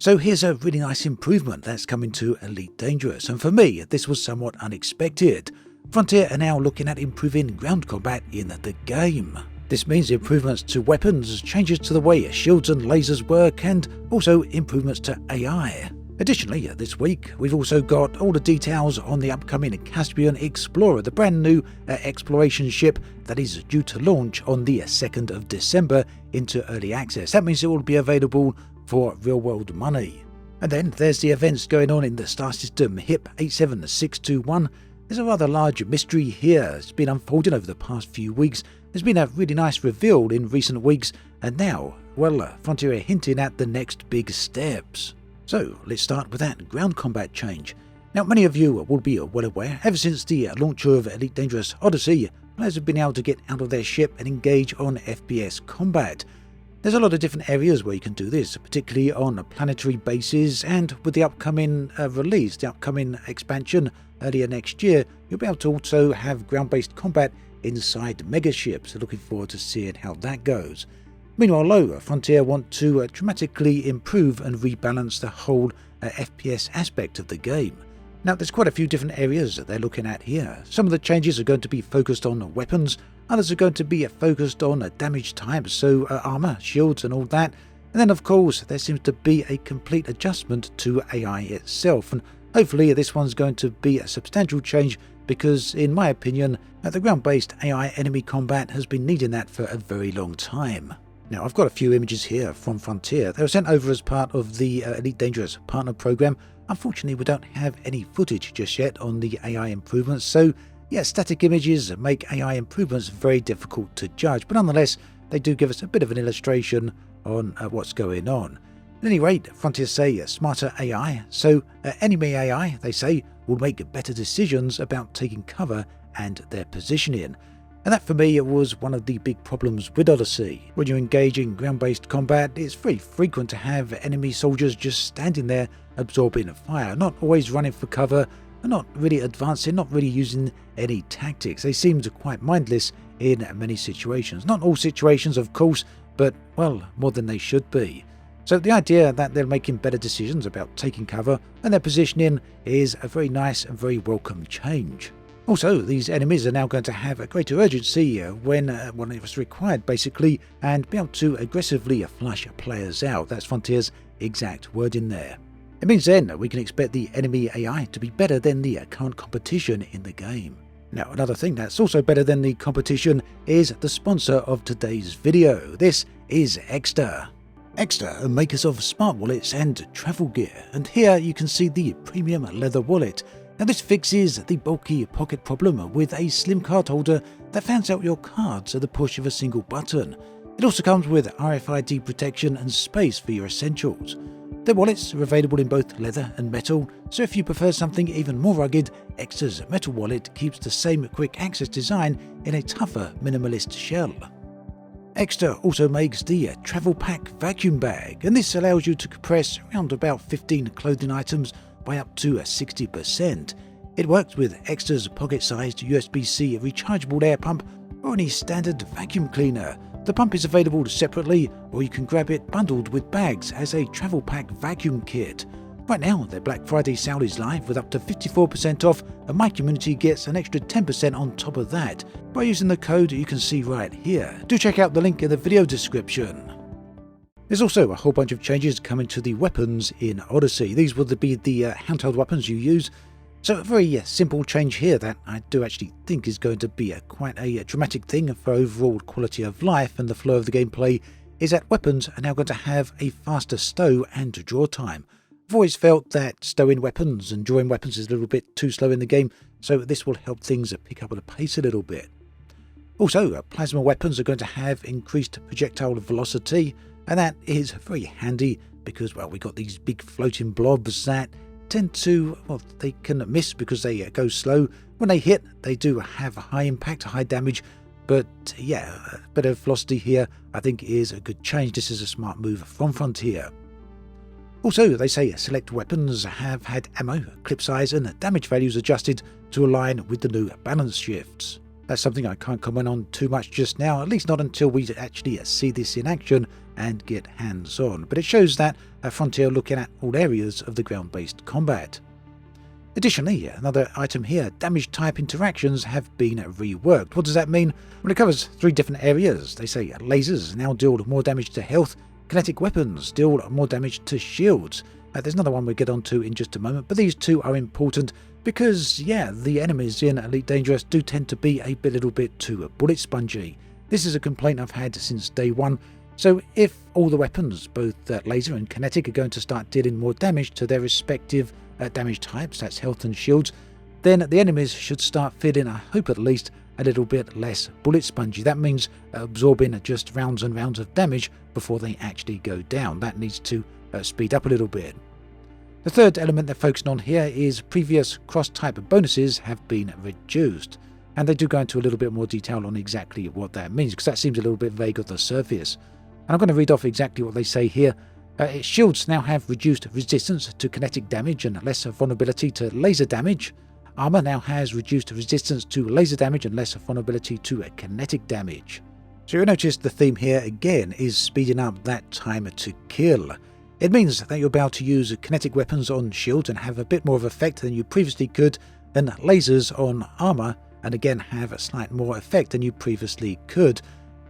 So here's a really nice improvement that's coming to Elite Dangerous, and for me this was somewhat unexpected. Frontier are now looking at improving ground combat in the game. This means improvements to weapons, changes to the way shields and lasers work, and also improvements to AI. Additionally, this week we've also got all the details on the upcoming Caspian Explorer, the brand new exploration ship that is due to launch on the 2nd of December into early access. That means it will be available for real-world money. And then there's the events going on in the star system HIP 87621. There's a rather large mystery here. It's been unfolding over the past few weeks. There's been a really nice reveal in recent weeks, and now, well, Frontier are hinting at the next big steps. So let's start with that ground combat change. Now, many of you will be well aware, ever since the launch of Elite Dangerous Odyssey, players have been able to get out of their ship and engage on FPS combat. There's a lot of different areas where you can do this, particularly on planetary bases, and with the upcoming release, the upcoming expansion earlier next year, you'll be able to also have ground-based combat inside megaships. So looking forward to seeing how that goes. Meanwhile, though, Frontier want to dramatically improve and rebalance the whole FPS aspect of the game. Now, there's quite a few different areas that they're looking at here. Some of the changes are going to be focused on weapons, others are going to be focused on damage types, so armor, shields and all that. And then, of course, there seems to be a complete adjustment to AI itself, and hopefully this one's going to be a substantial change because, in my opinion, the ground-based AI enemy combat has been needing that for a very long time. Now, I've got a few images here from Frontier. They were sent over as part of the Elite Dangerous Partner Program. Unfortunately, we don't have any footage just yet on the AI improvements, so yeah, static images make AI improvements very difficult to judge, but nonetheless, they do give us a bit of an illustration on what's going on. At any rate, Frontier say smarter AI, so enemy AI, they say, will make better decisions about taking cover and their positioning. And that for me was one of the big problems with Odyssey. When you engage in ground-based combat, it's very frequent to have enemy soldiers just standing there absorbing fire, not always running for cover, and not really advancing, not really using any tactics. They seemed quite mindless in many situations. Not all situations, of course, but, well, more than they should be. So the idea that they're making better decisions about taking cover and their positioning is a very nice and very welcome change. Also, these enemies are now going to have a greater urgency when it was required, basically, and be able to aggressively flush players out. That's Frontier's exact word in there. It means then we can expect the enemy AI to be better than the current competition in the game. Now, another thing that's also better than the competition is the sponsor of today's video. This is Exter. Exter are makers of smart wallets and travel gear, and here you can see the premium leather wallet. Now, this fixes the bulky pocket problem with a slim card holder that fans out your cards at the push of a single button. It also comes with RFID protection and space for your essentials. Their wallets are available in both leather and metal, so if you prefer something even more rugged, Exter's metal wallet keeps the same quick access design in a tougher minimalist shell. Exter also makes the Travel Pack vacuum bag, and this allows you to compress around about 15 clothing items by up to 60%. It works with Exter's pocket-sized USB-C rechargeable air pump or any standard vacuum cleaner. The pump is available separately, or you can grab it bundled with bags as a travel pack vacuum kit. Right now, their Black Friday sale is live with up to 54% off, and my community gets an extra 10% on top of that by using the code you can see right here. Do check out the link in the video description. There's also a whole bunch of changes coming to the weapons in Odyssey. These will be the handheld weapons you use. So a very simple change here that I do actually think is going to be quite a dramatic thing for overall quality of life and the flow of the gameplay is that weapons are now going to have a faster stow and draw time. I've always felt that stowing weapons and drawing weapons is a little bit too slow in the game, so this will help things pick up the pace a little bit. Also, plasma weapons are going to have increased projectile velocity, and that is very handy because, well, we got these big floating blobs that tend to, well, they can miss because they go slow. When they hit, they do have a high impact, high damage, but yeah, a bit of velocity here I think is a good change. This is a smart move from Frontier. Also, they say select weapons have had ammo, clip size and damage values adjusted to align with the new balance shifts. That's something I can't comment on too much just now, at least not until we actually see this in action and get hands-on. But it shows that Frontier are looking at all areas of the ground-based combat. Additionally, another item here, damage type interactions have been reworked. What does that mean? Well, it covers 3 different areas. They say lasers now deal more damage to health, kinetic weapons deal more damage to shields. There's another one we'll get onto in just a moment, but these 2 are important because, the enemies in Elite Dangerous do tend to be a little bit too bullet spongy. This is a complaint I've had since day one. So if all the weapons, both laser and kinetic, are going to start dealing more damage to their respective damage types, that's health and shields, then the enemies should start feeling, I hope at least, a little bit less bullet spongy. That means absorbing just rounds and rounds of damage before they actually go down. That needs to speed up a little bit. The third element they're focusing on here is previous cross-type bonuses have been reduced. And they do go into a little bit more detail on exactly what that means, because that seems a little bit vague on the surface. And I'm going to read off exactly what they say here. Shields now have reduced resistance to kinetic damage and less vulnerability to laser damage. Armor now has reduced resistance to laser damage and less vulnerability to kinetic damage. So you'll notice the theme here again is speeding up that time to kill. It means that you'll be able to use kinetic weapons on shields and have a bit more of effect than you previously could, and lasers on armor, and again have a slight more effect than you previously could.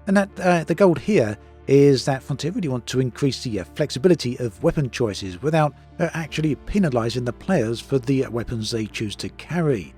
And that the goal here is that Frontier really want to increase the flexibility of weapon choices without actually penalising the players for the weapons they choose to carry.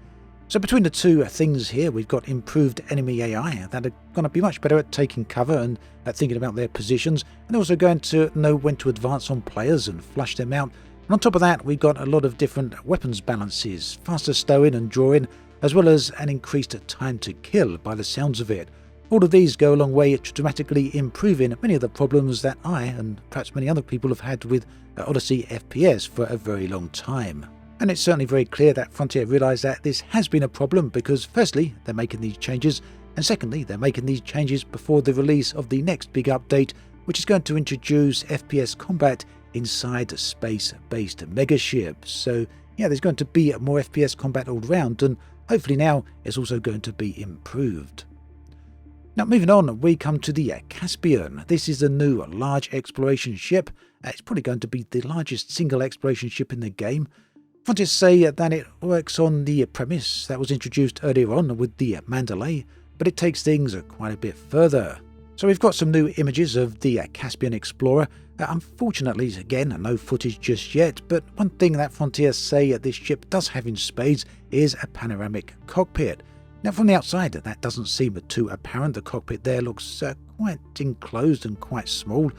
So between the 2 things here, we've got improved enemy AI that are going to be much better at taking cover and thinking about their positions, and also going to know when to advance on players and flush them out. And on top of that, we've got a lot of different weapons balances, faster stowing and drawing, as well as an increased time to kill by the sounds of it. All of these go a long way to dramatically improving many of the problems that I, and perhaps many other people, have had with Odyssey FPS for a very long time. And it's certainly very clear that Frontier realise that this has been a problem because firstly, they're making these changes, and secondly, they're making these changes before the release of the next big update, which is going to introduce FPS combat inside space-based megaships. So there's going to be more FPS combat all round, and hopefully now it's also going to be improved. Now moving on, we come to the Caspian. This is a new large exploration ship. It's probably going to be the largest single exploration ship in the game. Frontier say that it works on the premise that was introduced earlier on with the Mandalay, but it takes things quite a bit further. So we've got some new images of the Caspian Explorer. Unfortunately, again, no footage just yet, but one thing that Frontier say this ship does have in spades is a panoramic cockpit. Now from the outside, that doesn't seem too apparent. The cockpit there looks quite enclosed and quite small,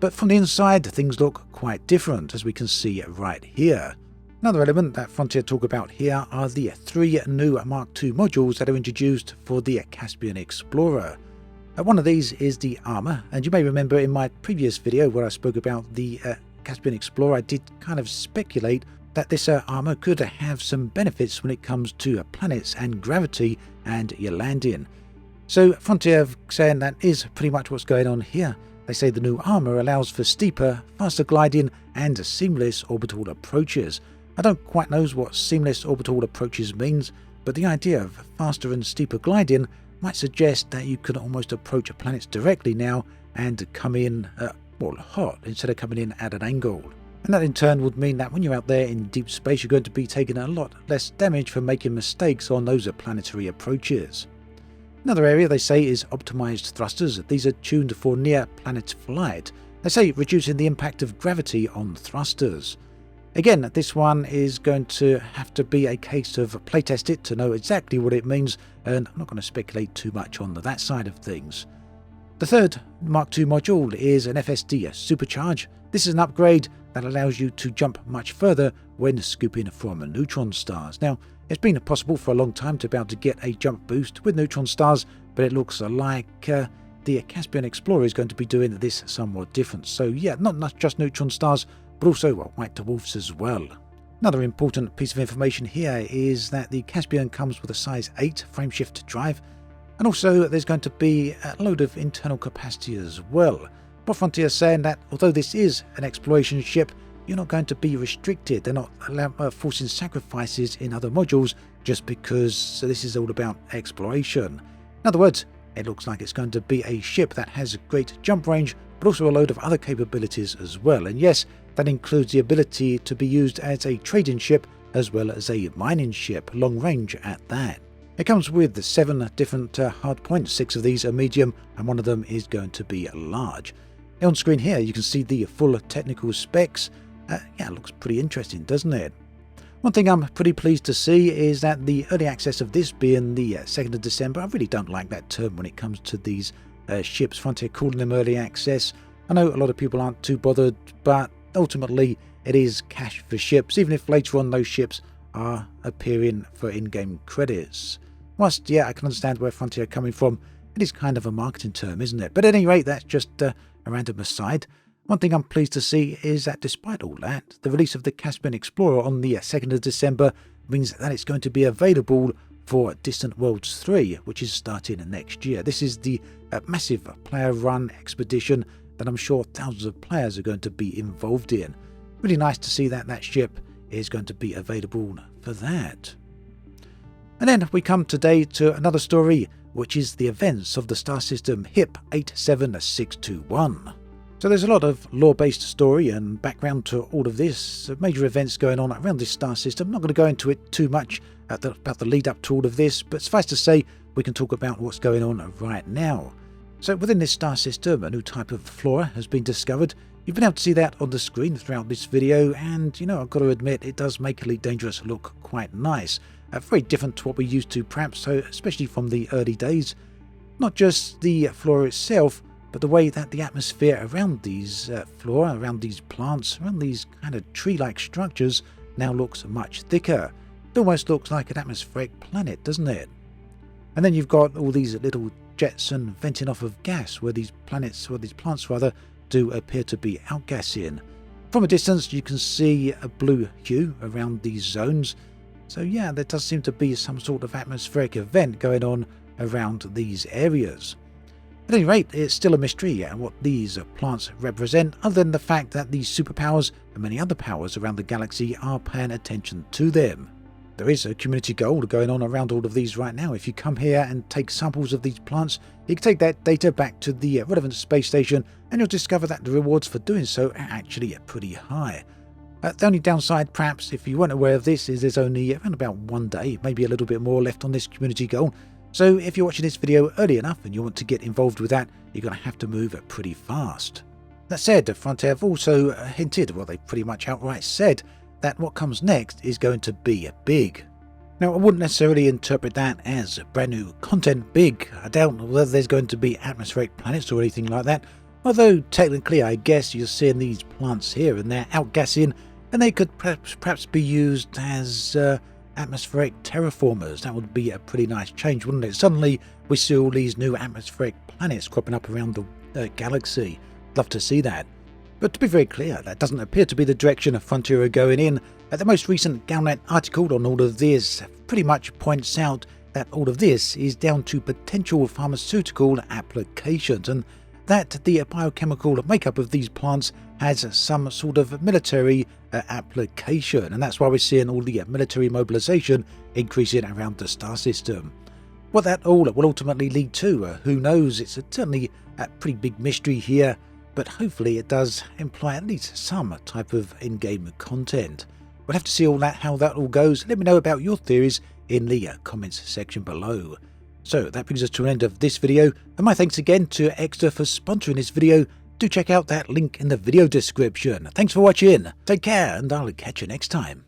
but from the inside, things look quite different, as we can see right here. Another element that Frontier talk about here are the 3 new Mark II modules that are introduced for the Caspian Explorer. One of these is the armor, and you may remember in my previous video where I spoke about the Caspian Explorer, I did kind of speculate that this armor could have some benefits when it comes to planets and gravity and your landing. So Frontier saying that is pretty much what's going on here. They say the new armor allows for steeper, faster gliding and seamless orbital approaches. I don't quite know what seamless orbital approaches means, but the idea of faster and steeper gliding might suggest that you can almost approach planets directly now and come in hot instead of coming in at an angle. And that in turn would mean that when you're out there in deep space, you're going to be taking a lot less damage for making mistakes on those planetary approaches. Another area they say is optimized thrusters. These are tuned for near-planet flight. They say reducing the impact of gravity on thrusters. Again, this one is going to have to be a case of playtest it to know exactly what it means, and I'm not going to speculate too much on that side of things. The third Mark II module is an FSD supercharge. This is an upgrade that allows you to jump much further when scooping from neutron stars. Now, it's been possible for a long time to be able to get a jump boost with neutron stars, but it looks like the Caspian Explorer is going to be doing this somewhat different. So not just neutron stars, but also white dwarfs as well. Another important piece of information here is that the Caspian comes with a size 8 frameshift drive, and also there's going to be a load of internal capacity as well. But Frontier is saying that although this is an exploration ship, you're not going to be restricted. They're not forcing sacrifices in other modules just because this is all about exploration. In other words, it looks like it's going to be a ship that has a great jump range, but also a load of other capabilities as well. And yes, that includes the ability to be used as a trading ship as well as a mining ship, long range at that. It comes with 7 different hard points. 6 of these are medium and 1 of them is going to be large. On screen here you can see the full technical specs. Yeah, it looks pretty interesting, doesn't it? One thing I'm pretty pleased to see is that the early access of this being the 2nd of December, I really don't like that term when it comes to these ships, Frontier calling them early access. I know a lot of people aren't too bothered, but ultimately it is cash for ships, even if later on those ships are appearing for in-game credits. Whilst, yeah, I can understand where Frontier are coming from, it is kind of a marketing term, isn't it? But at any rate, that's just a random aside. One thing I'm pleased to see is that despite all that, the release of the Caspian Explorer on the 2nd of December means that it's going to be available for Distant Worlds 3, which is starting next year. This is the massive player-run expedition that I'm sure thousands of players are going to be involved in. Really nice to see that that ship is going to be available for that. And then we come today to another story, which is the events of the star system HIP 87621. So there's a lot of lore-based story and background to all of this, major events going on around this star system. I'm not going to go into it too much about the lead up to all of this, but suffice to say we can talk about what's going on right now. So within this star system, a new type of flora has been discovered. You've been able to see that on the screen throughout this video, and you know, I've got to admit, it does make Elite Dangerous look quite nice. Very different to what we're used to perhaps, so especially from the early days. Not just the flora itself, but the way that the atmosphere around these flora, around these plants, around these kind of tree-like structures now looks much thicker. It almost looks like an atmospheric planet, doesn't it? And then you've got all these little jets and venting off of gas where these plants do appear to be outgassing. From a distance you can see a blue hue around these zones. So yeah, there does seem to be some sort of atmospheric event going on around these areas. At any rate, it's still a mystery what these plants represent, other than the fact that these superpowers and many other powers around the galaxy are paying attention to them. There is a community goal going on around all of these right now. If you come here and take samples of these plants, you can take that data back to the relevant space station and you'll discover that the rewards for doing so are actually pretty high. The only downside, perhaps, if you weren't aware of this, is there's only around about 1 day, maybe a little bit more left on this community goal. So if you're watching this video early enough and you want to get involved with that, you're going to have to move pretty fast. That said, Frontier have also hinted, well, they pretty much outright said, that what comes next is going to be big. Now, I wouldn't necessarily interpret that as brand new content big. I doubt whether there's going to be atmospheric planets or anything like that. Although, technically, I guess you're seeing these plants here and they're outgassing, and they could perhaps be used as atmospheric terraformers. That would be a pretty nice change, wouldn't it? Suddenly, we see all these new atmospheric planets cropping up around the galaxy. Love to see that. But to be very clear, that doesn't appear to be the direction Frontier are going in. The most recent Galnet article on all of this pretty much points out that all of this is down to potential pharmaceutical applications, and that the biochemical makeup of these plants has some sort of military application, and that's why we're seeing all the military mobilization increasing around the star system. What that all will ultimately lead to, who knows? It's certainly a pretty big mystery here, but hopefully it does imply at least some type of in-game content. We'll have to see all that, how that all goes. Let me know about your theories in the comments section below. So that brings us to an end of this video, and my thanks again to Extra for sponsoring this video. Do check out that link in the video description. Thanks for watching, take care, and I'll catch you next time.